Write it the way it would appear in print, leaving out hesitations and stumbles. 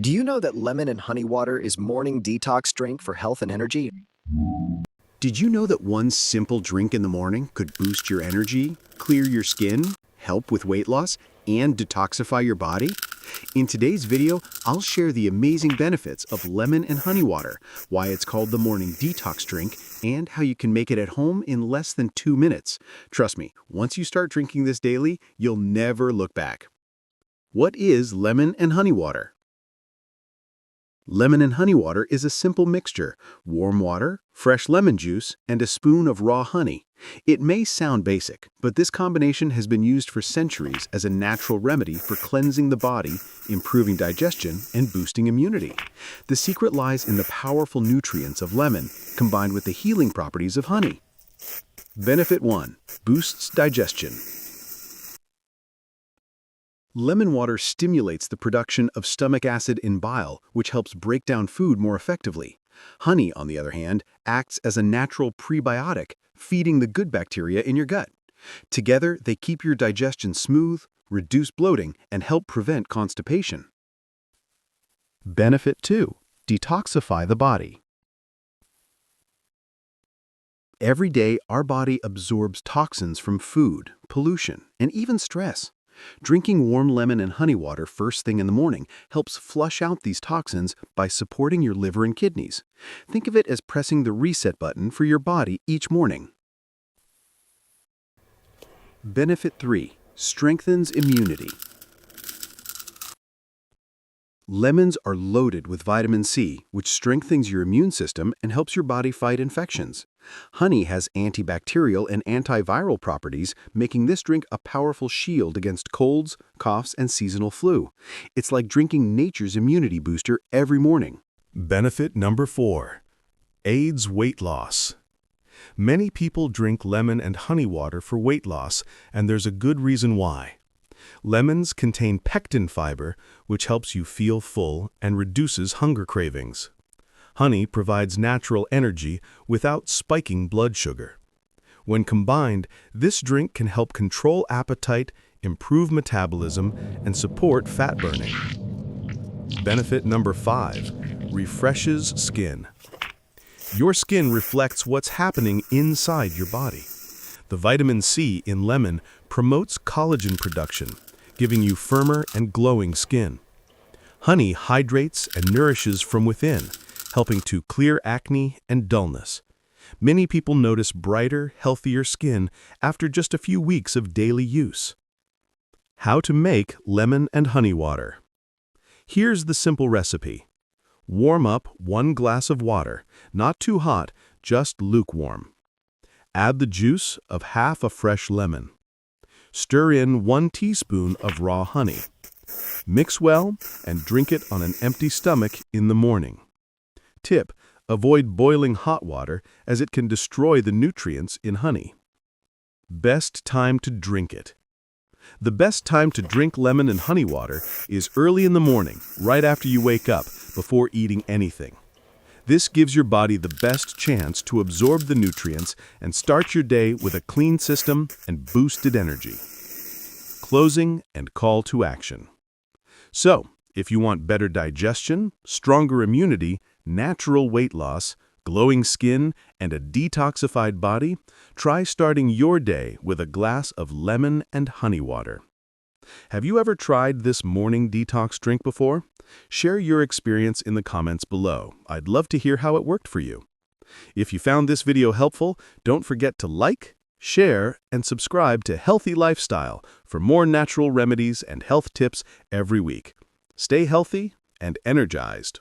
Do you know that lemon and honey water is morning detox drink for health and energy? Did you know that one simple drink in the morning could boost your energy, clear your skin, help with weight loss, and detoxify your body? In today's video, I'll share the amazing benefits of lemon and honey water, why it's called the morning detox drink, and how you can make it at home in less than 2 minutes. Trust me, once you start drinking this daily, you'll never look back. What is lemon and honey water? Lemon and honey water is a simple mixture: warm water, fresh lemon juice, and a spoon of raw honey. It may sound basic, but this combination has been used for centuries as a natural remedy for cleansing the body, improving digestion, and boosting immunity. The secret lies in the powerful nutrients of lemon, combined with the healing properties of honey. Benefit 1. Boosts digestion. Lemon water stimulates the production of stomach acid in bile, which helps break down food more effectively. Honey, on the other hand, acts as a natural prebiotic, feeding the good bacteria in your gut. Together, they keep your digestion smooth, reduce bloating, and help prevent constipation. Benefit 2. Detoxify the body. Every day, our body absorbs toxins from food, pollution, and even stress. Drinking warm lemon and honey water first thing in the morning helps flush out these toxins by supporting your liver and kidneys. Think of it as pressing the reset button for your body each morning. Benefit 3. Strengthens immunity. Lemons are loaded with vitamin C, which strengthens your immune system and helps your body fight infections. Honey has antibacterial and antiviral properties, making this drink a powerful shield against colds, coughs, and seasonal flu. It's like drinking nature's immunity booster every morning. Benefit number 4. Aids weight loss. Many people drink lemon and honey water for weight loss, and there's a good reason why. Lemons contain pectin fiber, which helps you feel full and reduces hunger cravings. Honey provides natural energy without spiking blood sugar. When combined, this drink can help control appetite, improve metabolism, and support fat burning. Benefit number 5. Refreshes skin. Your skin reflects what's happening inside your body. The vitamin C in lemon promotes collagen production, giving you firmer and glowing skin. Honey hydrates and nourishes from within, helping to clear acne and dullness. Many people notice brighter, healthier skin after just a few weeks of daily use. How to make lemon and honey water. Here's the simple recipe. Warm up 1 glass of water, not too hot, just lukewarm. Add the juice of half a fresh lemon. Stir in 1 teaspoon of raw honey. Mix well and drink it on an empty stomach in the morning. Tip: avoid boiling hot water as it can destroy the nutrients in honey. Best time to drink it. The best time to drink lemon and honey water is early in the morning, right after you wake up, before eating anything. This gives your body the best chance to absorb the nutrients and start your day with a clean system and boosted energy. Closing and call to action. So, if you want better digestion, stronger immunity, natural weight loss, glowing skin, and a detoxified body, try starting your day with a glass of lemon and honey water. Have you ever tried this morning detox drink before? Share your experience in the comments below. I'd love to hear how it worked for you. If you found this video helpful, don't forget to like, share, and subscribe to Healthy Lifestyle for more natural remedies and health tips every week. Stay healthy and energized.